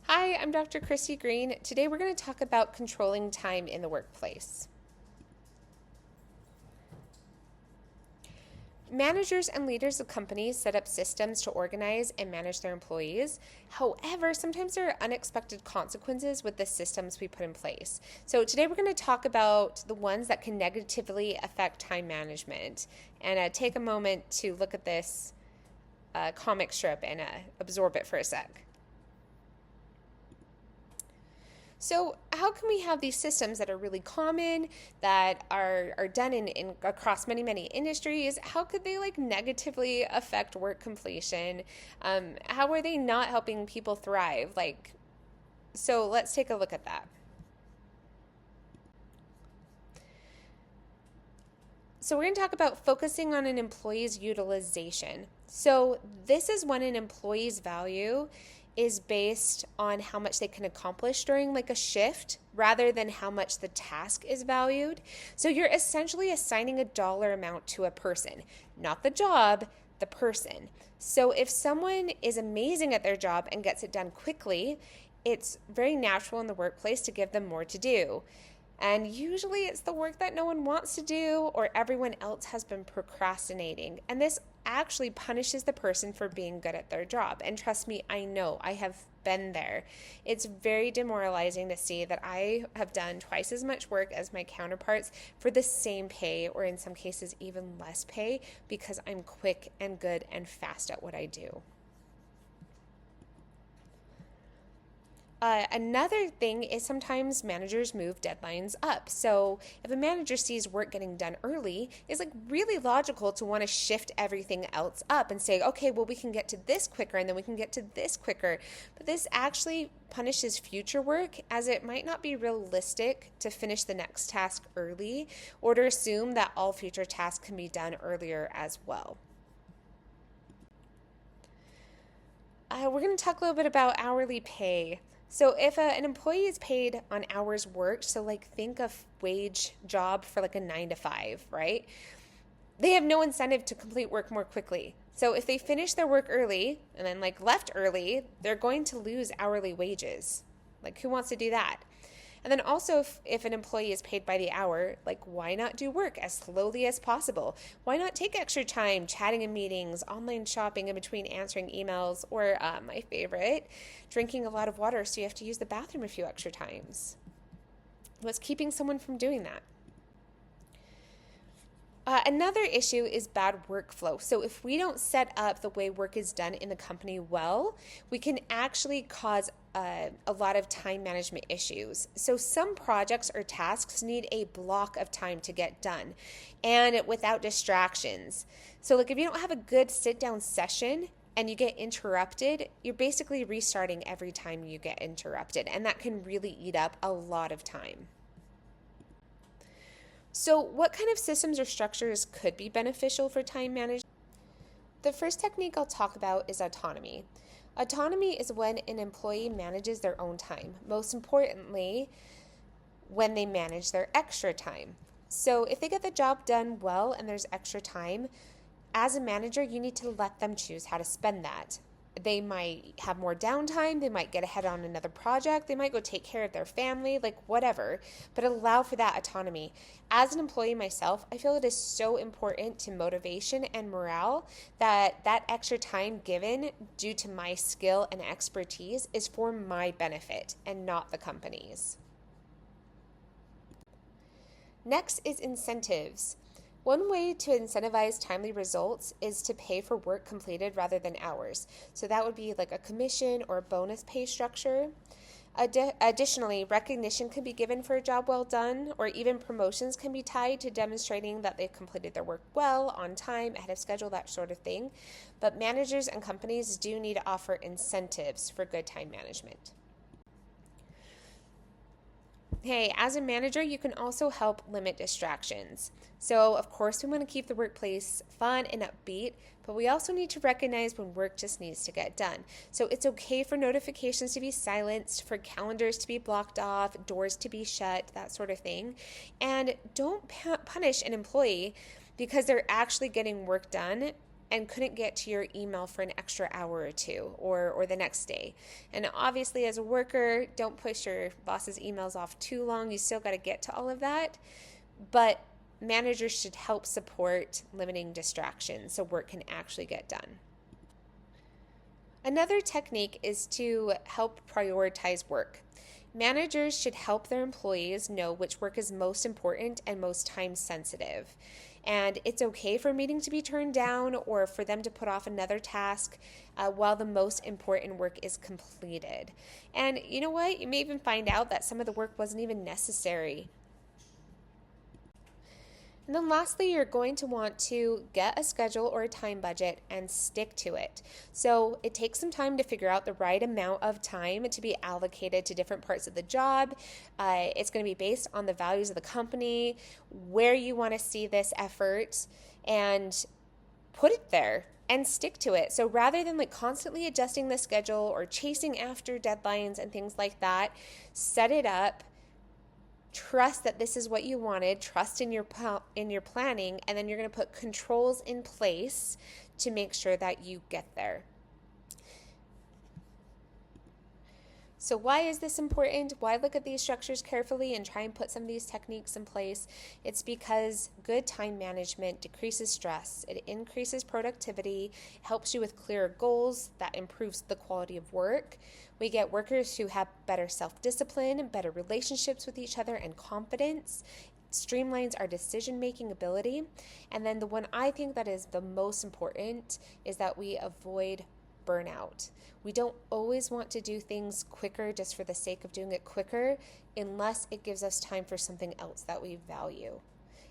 Hi, I'm Dr. Christy Green. Today we're going to talk about controlling time in the workplace. Managers and leaders of companies set up systems to organize and manage their employees. However, sometimes there are unexpected consequences with the systems we put in place. So today we're going to talk about the ones that can negatively affect time management and take a moment to look at this comic strip and absorb it for a sec. So how can we have these systems that are really common, that are done in across many industries? How could they negatively affect work completion? How are they not helping people thrive? So let's take a look at that. So we're going to talk about focusing on an employee's utilization. So this is when an employee's value is based on how much they can accomplish during a shift rather than how much the task is valued. So you're essentially assigning a dollar amount to a person, not the job, the person. So if someone is amazing at their job and gets it done quickly, it's very natural in the workplace to give them more to do. And usually it's the work that no one wants to do or everyone else has been procrastinating. And this actually punishes the person for being good at their job. And trust me, I know, I have been there. It's very demoralizing to see that I have done twice as much work as my counterparts for the same pay, or in some cases even less pay, because I'm quick and good and fast at what I do. Another thing is sometimes managers move deadlines up. So if a manager sees work getting done early, it's really logical to want to shift everything else up and say, okay, well, we can get to this quicker and then we can get to this quicker. But this actually punishes future work, as it might not be realistic to finish the next task early or to assume that all future tasks can be done earlier as well. We're going to talk a little bit about hourly pay. So if an employee is paid on hours worked, so think of wage job for a 9 to 5, right? They have no incentive to complete work more quickly. So if they finish their work early and then left early, they're going to lose hourly wages. Who wants to do that? And then also if an employee is paid by the hour, why not do work as slowly as possible? Why not take extra time chatting in meetings, online shopping in between answering emails, or my favorite, drinking a lot of water so you have to use the bathroom a few extra times? What's keeping someone from doing that? Another issue is bad workflow. So if we don't set up the way work is done in the company well, we can actually cause a lot of time management issues. So some projects or tasks need a block of time to get done and without distractions. So if you don't have a good sit down session and you get interrupted, you're basically restarting every time you get interrupted, and that can really eat up a lot of time. So what kind of systems or structures could be beneficial for time management? The first technique I'll talk about is autonomy. Autonomy is when an employee manages their own time, most importantly, when they manage their extra time. So if they get the job done well and there's extra time, as a manager, you need to let them choose how to spend that. They might have more downtime, they might get ahead on another project, they might go take care of their family, whatever, but allow for that autonomy. As an employee myself, I feel it is so important to motivation and morale that extra time given due to my skill and expertise is for my benefit and not the company's. Next is incentives. One way to incentivize timely results is to pay for work completed rather than hours. So that would be a commission or bonus pay structure. Additionally, recognition can be given for a job well done, or even promotions can be tied to demonstrating that they've completed their work well, on time, ahead of schedule, that sort of thing. But managers and companies do need to offer incentives for good time management. Hey, as a manager, you can also help limit distractions. So, of course, we want to keep the workplace fun and upbeat, but we also need to recognize when work just needs to get done. So it's okay for notifications to be silenced, for calendars to be blocked off, doors to be shut, that sort of thing. And don't punish an employee because they're actually getting work done and couldn't get to your email for an extra hour or two or the next day. And obviously, as a worker, don't push your boss's emails off too long. You still got to get to all of that. But managers should help support limiting distractions so work can actually get done. Another technique is to help prioritize work. Managers should help their employees know which work is most important and most time sensitive. And it's okay for a meeting to be turned down or for them to put off another task while the most important work is completed. And you know what? You may even find out that some of the work wasn't even necessary. And then lastly, you're going to want to get a schedule or a time budget and stick to it. So it takes some time to figure out the right amount of time to be allocated to different parts of the job. It's going to be based on the values of the company, where you want to see this effort, and put it there and stick to it. So rather than like constantly adjusting the schedule or chasing after deadlines and things like that, set it up. Trust that this is what you wanted, trust in your planning, and then you're going to put controls in place to make sure that you get there. So why is this important? Why look at these structures carefully and try and put some of these techniques in place? It's because good time management decreases stress. It increases productivity, helps you with clearer goals, that improves the quality of work. We get workers who have better self-discipline, better relationships with each other, and confidence. Streamlines our decision-making ability. And then the one I think that is the most important is that we avoid burnout. We don't always want to do things quicker just for the sake of doing it quicker unless it gives us time for something else that we value.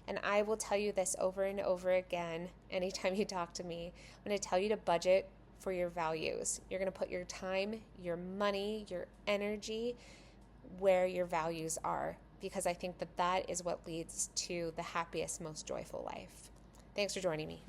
And I will tell you this over and over again anytime you talk to me. I'm going to tell you to budget for your values. You're going to put your time, your money, your energy where your values are, because I think that that is what leads to the happiest, most joyful life. Thanks for joining me.